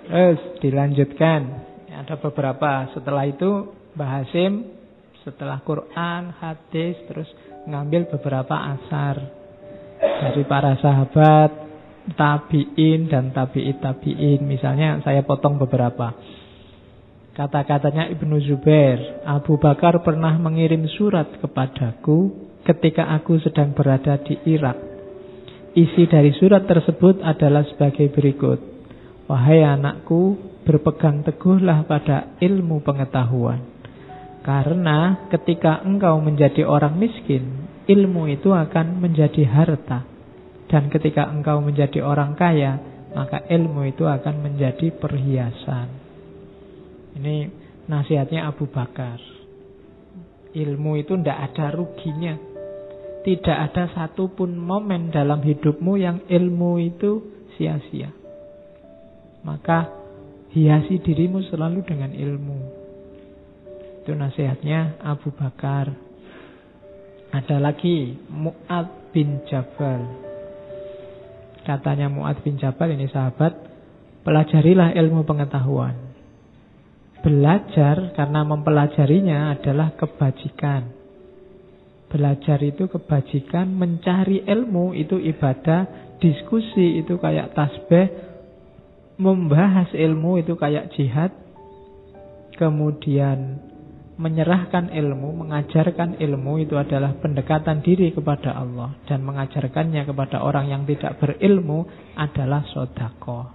Terus dilanjutkan. Ada beberapa. Setelah itu Mbah Hasyim setelah Quran, hadis, terus ngambil beberapa asar dari para sahabat, tabi'in dan tabi'it tabi'in. Misalnya saya potong beberapa. Kata-katanya Ibnu Zubair, Abu Bakar pernah mengirim surat kepadaku ketika aku sedang berada di Irak. Isi dari surat tersebut adalah sebagai berikut. Wahai anakku, berpegang teguhlah pada ilmu pengetahuan. Karena ketika engkau menjadi orang miskin, ilmu itu akan menjadi harta. Dan ketika engkau menjadi orang kaya, maka ilmu itu akan menjadi perhiasan. Ini nasihatnya Abu Bakar. Ilmu itu tidak ada ruginya. Tidak ada satupun momen dalam hidupmu yang ilmu itu sia-sia. Maka hiasi dirimu selalu dengan ilmu. Itu nasihatnya Abu Bakar. Ada lagi Mu'adz bin Jabal. Katanya Mu'adz bin Jabal, ini sahabat, pelajarilah ilmu pengetahuan. Belajar karena mempelajarinya adalah kebajikan. Belajar itu kebajikan, mencari ilmu itu ibadah, diskusi itu kayak tasbih, membahas ilmu itu kayak jihad, kemudian menyerahkan ilmu, mengajarkan ilmu itu adalah pendekatan diri kepada Allah, dan mengajarkannya kepada orang yang tidak berilmu adalah sedekah.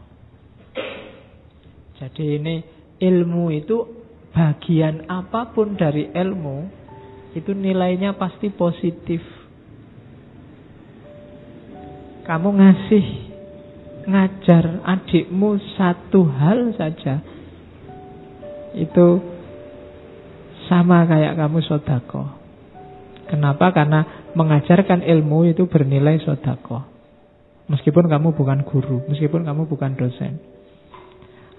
Jadi ini ilmu itu, bagian apapun dari ilmu itu nilainya pasti positif. Kamu ngajar adikmu satu hal saja, itu sama kayak kamu sedekah. Kenapa? Karena mengajarkan ilmu itu bernilai sedekah. Meskipun kamu bukan guru, meskipun kamu bukan dosen.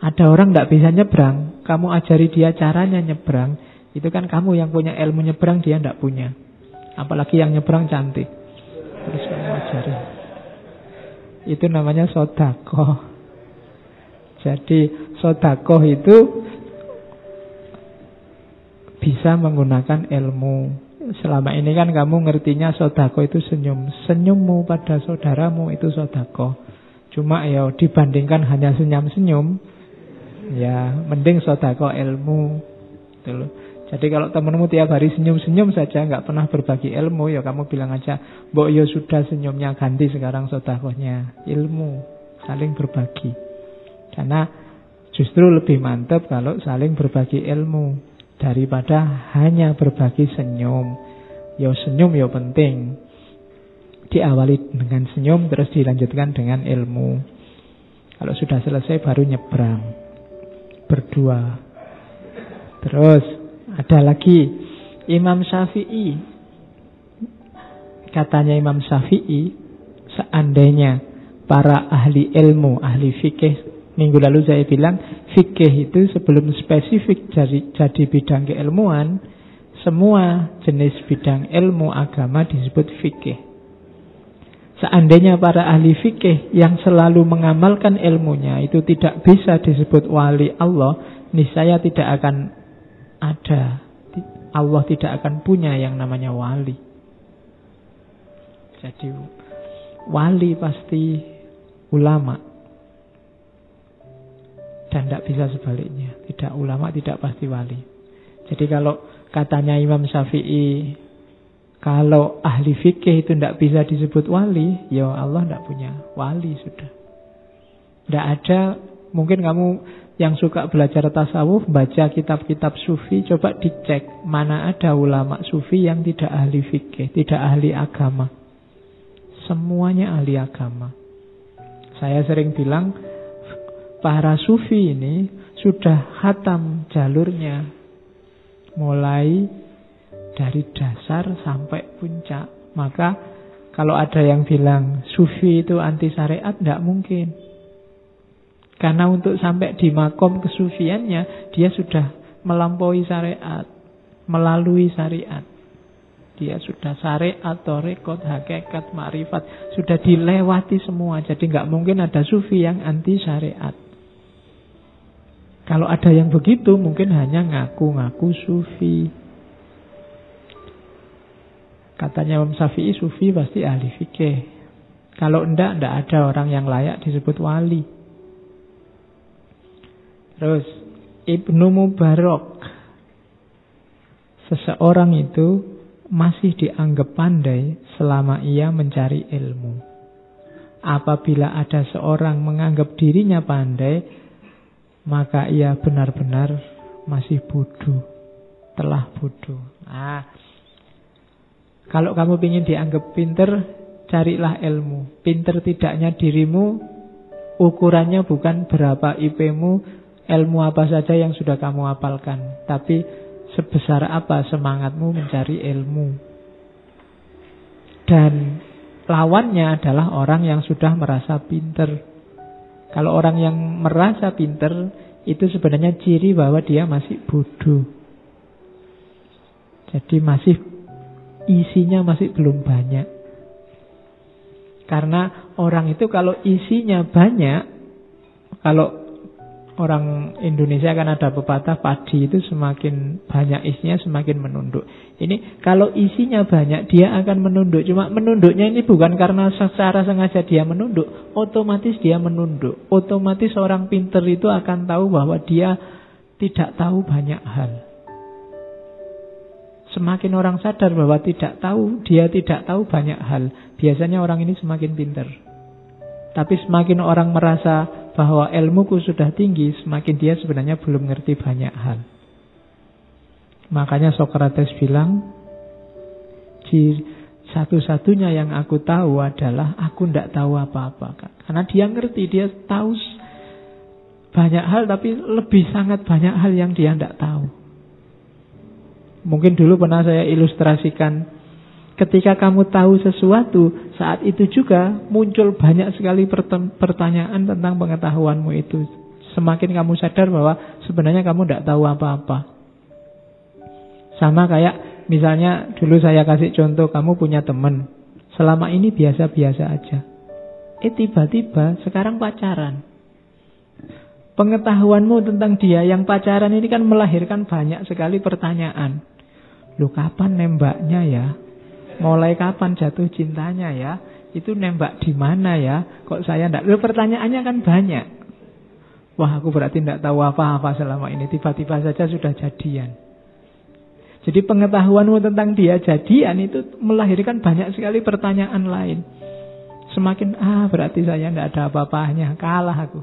Ada orang tidak bisa nyebrang, kamu ajari dia caranya nyebrang, itu kan kamu yang punya ilmu nyebrang, dia tidak punya. Apalagi yang nyebrang cantik, terus kamu ajari. Itu namanya sedekah. Jadi sedekah itu bisa menggunakan ilmu. Selama ini kan kamu ngertinya sedekah itu senyum. Senyummu pada saudaramu itu sedekah. Cuma ya dibandingkan hanya senyum-senyum, ya mending sedekah ilmu. Gitu. Jadi kalau temanmu tiap hari senyum-senyum saja, nggak pernah berbagi ilmu, ya kamu bilang aja, mbok ya sudah senyumnya, ganti sekarang sedekahnya ilmu, saling berbagi. Karena justru lebih mantap kalau saling berbagi ilmu daripada hanya berbagi senyum. Ya senyum ya penting, diawali dengan senyum terus dilanjutkan dengan ilmu. Kalau sudah selesai baru nyebrang berdua. Terus ada lagi Imam Syafi'i. Katanya Imam Syafi'i, seandainya para ahli ilmu, ahli fikih, minggu lalu saya bilang fikih itu sebelum spesifik jadi bidang keilmuan, semua jenis bidang ilmu agama disebut fikih. Seandainya para ahli fikih yang selalu mengamalkan ilmunya itu tidak bisa disebut wali Allah, niscaya tidak akan ada, Allah tidak akan punya yang namanya wali. Jadi wali pasti ulama, dan tidak bisa sebaliknya. Tidak ulama tidak pasti wali. Jadi kalau katanya Imam Syafi'i, kalau ahli fikih itu tidak bisa disebut wali, ya Allah tidak punya wali sudah. Tidak ada. Mungkin kamu yang suka belajar tasawuf, baca kitab-kitab sufi, coba dicek mana ada ulama sufi yang tidak ahli fikih, tidak ahli agama. Semuanya ahli agama. Saya sering bilang para sufi ini sudah khatam jalurnya, mulai dari dasar sampai puncak. Maka kalau ada yang bilang sufi itu anti syariat, tidak mungkin. Karena untuk sampai di makom kesufiannya, dia sudah melampaui syariat, melalui syariat. Dia sudah syariat, thariqat, hakikat, ma'rifat, sudah dilewati semua. Jadi nggak mungkin ada sufi yang anti syariat. Kalau ada yang begitu mungkin hanya ngaku-ngaku sufi. Katanya Imam Syafi'i, sufi pasti ahli fikih. Kalau enggak ada orang yang layak disebut wali. Terus Ibnu Mubarak, seseorang itu masih dianggap pandai selama ia mencari ilmu. Apabila ada seorang menganggap dirinya pandai, maka ia benar-benar masih bodoh, telah bodoh. Nah, kalau kamu ingin dianggap pinter, carilah ilmu. Pinter tidaknya dirimu, ukurannya bukan berapa IP-mu, ilmu apa saja yang sudah kamu hafalkan, tapi sebesar apa semangatmu mencari ilmu. Dan lawannya adalah orang yang sudah merasa pinter. Kalau orang yang merasa pinter, itu sebenarnya ciri bahwa dia masih bodoh. Jadi isinya masih belum banyak. Karena orang itu kalau isinya banyak, kalau orang Indonesia kan ada pepatah, padi itu semakin banyak isinya semakin menunduk. Ini kalau isinya banyak dia akan menunduk. Cuma menunduknya ini bukan karena secara sengaja dia menunduk, otomatis dia menunduk. Otomatis orang pinter itu akan tahu bahwa dia tidak tahu banyak hal. Semakin orang sadar bahwa dia tidak tahu banyak hal, biasanya orang ini semakin pinter. Tapi semakin orang merasa bahwa ilmuku sudah tinggi, semakin dia sebenarnya belum ngerti banyak hal. Makanya Sokrates bilang, satu-satunya yang aku tahu adalah aku tidak tahu apa-apa. Karena dia ngerti, dia tahu banyak hal, tapi lebih sangat banyak hal yang dia tidak tahu. Mungkin dulu pernah saya ilustrasikan, ketika kamu tahu sesuatu, saat itu juga muncul banyak sekali pertanyaan tentang pengetahuanmu itu. Semakin kamu sadar bahwa sebenarnya kamu tidak tahu apa-apa. Sama kayak misalnya dulu saya kasih contoh, kamu punya teman, selama ini biasa-biasa aja. Tiba-tiba sekarang pacaran. Pengetahuanmu tentang dia yang pacaran ini kan melahirkan banyak sekali pertanyaan. Loh, kapan nembaknya ya? Mulai kapan jatuh cintanya ya? Itu nembak di mana ya? Kok saya enggak? Loh, pertanyaannya kan banyak. Wah, aku berarti enggak tahu apa-apa selama ini. Tiba-tiba saja sudah jadian. Jadi pengetahuanmu tentang dia jadian itu melahirkan banyak sekali pertanyaan lain. Semakin, berarti saya enggak ada apa-apanya. Kalah aku.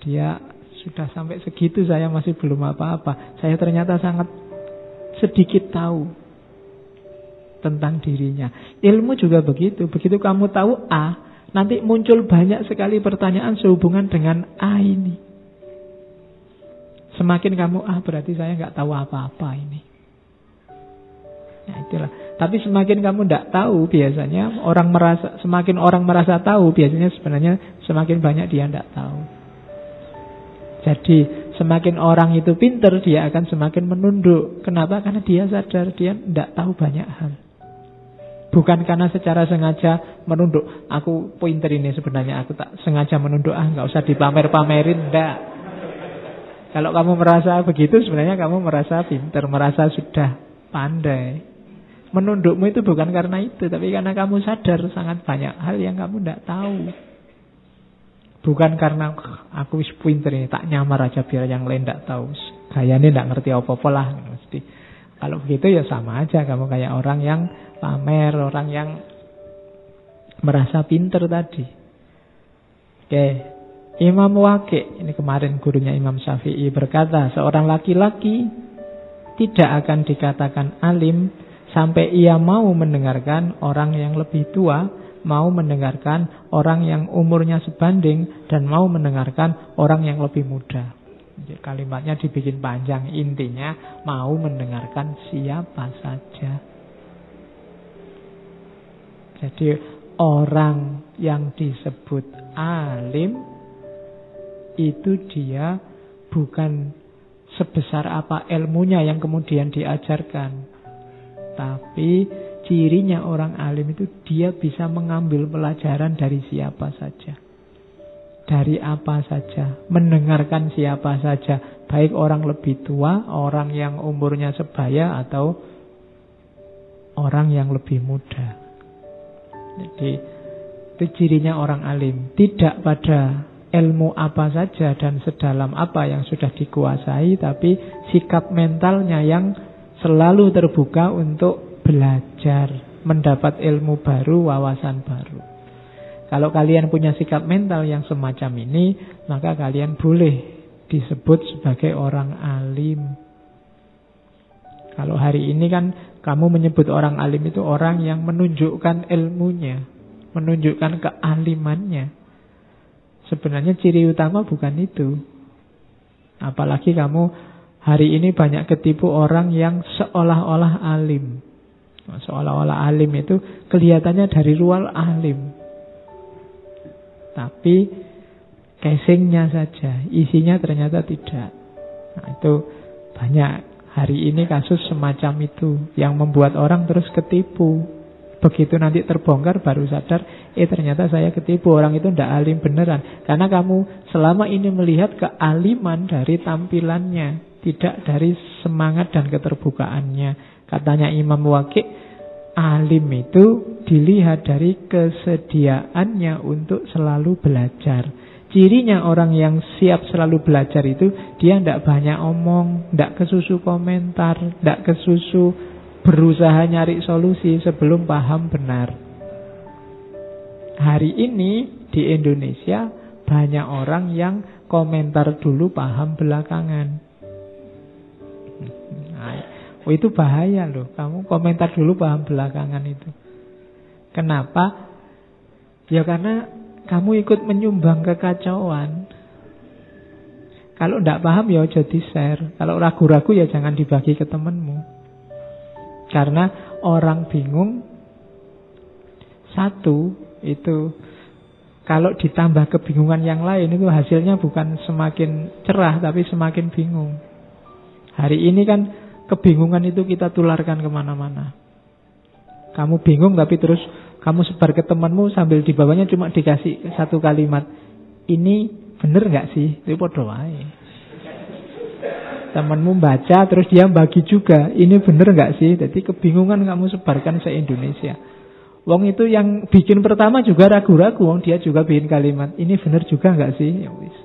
Dia sudah sampai segitu, saya masih belum apa-apa. Saya ternyata sangat sedikit tahu tentang dirinya. Ilmu juga begitu. Begitu kamu tahu A, nanti muncul banyak sekali pertanyaan sehubungan dengan A ini. Semakin kamu berarti saya nggak tahu apa-apa ini. Nah, itulah. Tapi semakin kamu nggak tahu, biasanya semakin orang merasa tahu, biasanya sebenarnya semakin banyak dia nggak tahu. Jadi semakin orang itu pinter, dia akan semakin menunduk. Kenapa? Karena dia sadar dia tidak tahu banyak hal. Bukan karena secara sengaja menunduk. Aku pinter ini sebenarnya, aku tak sengaja menunduk. Nggak usah dipamer-pamerin, enggak. Kalau kamu merasa begitu, sebenarnya kamu merasa pinter, merasa sudah pandai. Menundukmu itu bukan karena itu, tapi karena kamu sadar sangat banyak hal yang kamu tidak tahu. Bukan karena aku wis pinter ini, tak nyamar aja biar yang lain tidak tahu. Gayanya tidak ngerti apa-apa lah. Mesti. Kalau begitu ya sama aja, kamu kayak orang yang pamer, orang yang merasa pinter tadi. Oke, Imam Waqi', ini kemarin gurunya Imam Syafi'i, berkata, seorang laki-laki tidak akan dikatakan alim sampai ia mau mendengarkan orang yang lebih tua, mau mendengarkan orang yang umurnya sebanding, dan mau mendengarkan orang yang lebih muda. Kalimatnya dibikin panjang, intinya mau mendengarkan siapa saja. Jadi orang yang disebut alim itu dia bukan sebesar apa ilmunya yang kemudian diajarkan, tapi cirinya orang alim itu dia bisa mengambil pelajaran dari siapa saja. dari apa saja, mendengarkan siapa saja, baik orang lebih tua, orang yang umurnya sebaya, atau orang yang lebih muda. Jadi itu cirinya orang alim, tidak pada ilmu apa saja dan sedalam apa yang sudah dikuasai, tapi sikap mentalnya yang selalu terbuka untuk belajar, mendapat ilmu baru, wawasan baru. Kalau kalian punya sikap mental yang semacam ini, maka kalian boleh disebut sebagai orang alim. Kalau hari ini kan kamu menyebut orang alim itu orang yang menunjukkan ilmunya, menunjukkan kealimannya. Sebenarnya ciri utama bukan itu. Apalagi kamu hari ini banyak ketipu orang yang seolah-olah alim. Seolah-olah alim itu kelihatannya dari luar alim, tapi casingnya saja, isinya ternyata tidak. Nah, itu banyak hari ini kasus semacam itu yang membuat orang terus ketipu. Begitu nanti terbongkar baru sadar, ternyata saya ketipu, orang itu tidak alim beneran. Karena kamu selama ini melihat kealiman dari tampilannya, tidak dari semangat dan keterbukaannya. Katanya Imam Waqi', alim itu dilihat dari kesediaannya untuk selalu belajar. Cirinya orang yang siap selalu belajar itu, dia tidak banyak omong, tidak kesusu komentar, tidak kesusu berusaha nyari solusi sebelum paham benar. Hari ini di Indonesia banyak orang yang komentar dulu, paham belakangan. Nah, itu bahaya loh, kamu komentar dulu, paham belakangan itu. Kenapa? Ya karena kamu ikut menyumbang kekacauan. Kalau tidak paham ya jadi share. Kalau ragu-ragu ya jangan dibagi ke temanmu. Karena orang bingung, satu itu kalau ditambah kebingungan yang lain, itu hasilnya bukan semakin cerah tapi semakin bingung. Hari ini kan kebingungan itu kita tularkan kemana-mana. Kamu bingung tapi terus kamu sebar ke temanmu sambil di bawahnya cuma dikasih satu kalimat, ini bener gak sih? Itu podo wae. Temanmu baca terus dia bagi juga, ini bener gak sih? Jadi kebingungan kamu sebarkan se-Indonesia. Wong itu yang bikin pertama juga ragu-ragu, wong dia juga bikin kalimat, ini bener juga gak sih? Ya wis.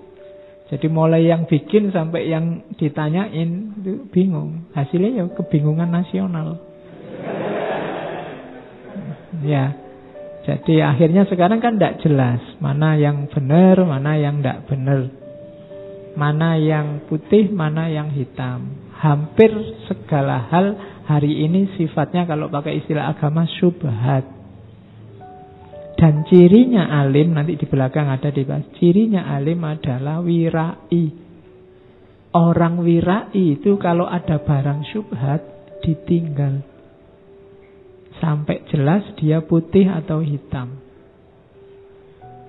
Jadi mulai yang bikin sampai yang ditanyain itu bingung. Hasilnya ya kebingungan nasional. Ya. Jadi akhirnya sekarang kan tidak jelas mana yang benar, mana yang tidak benar. Mana yang putih, mana yang hitam. Hampir segala hal hari ini sifatnya kalau pakai istilah agama syubhat. Dan cirinya alim, nanti di belakang ada dibahas, cirinya alim adalah wirai. Orang wirai itu kalau ada barang syubhat ditinggal sampai jelas dia putih atau hitam.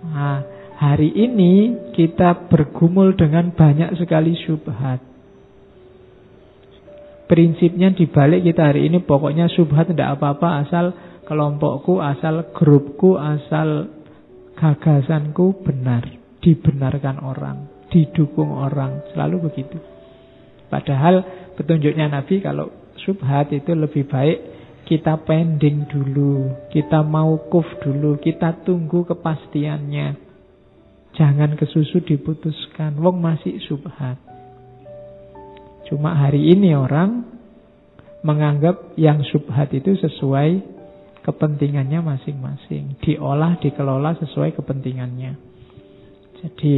Nah, hari ini kita bergumul dengan banyak sekali syubhat. Prinsipnya dibalik kita hari ini pokoknya syubhat tidak apa-apa asal kelompokku, asal grupku, asal gagasanku benar, dibenarkan orang, didukung orang, selalu begitu. Padahal petunjuknya Nabi kalau syubhat itu lebih baik kita pending dulu, kita mauquf dulu, kita tunggu kepastiannya. Jangan kesusu diputuskan, wong masih syubhat. Cuma hari ini orang menganggap yang syubhat itu sesuai kepentingannya masing-masing, diolah, dikelola sesuai kepentingannya. Jadi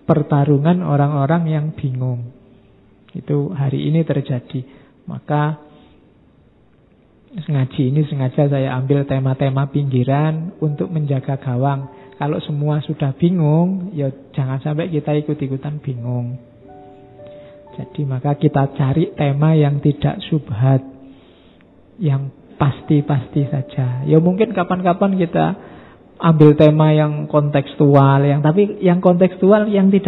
pertarungan orang-orang yang bingung itu hari ini terjadi. Maka ngaji ini sengaja saya ambil tema-tema pinggiran untuk menjaga gawang. Kalau semua sudah bingung, ya jangan sampai kita ikut-ikutan bingung. Jadi maka kita cari tema yang tidak syubhat, yang pasti-pasti saja. Ya mungkin kapan-kapan kita ambil tema yang kontekstual, tapi yang kontekstual yang tidak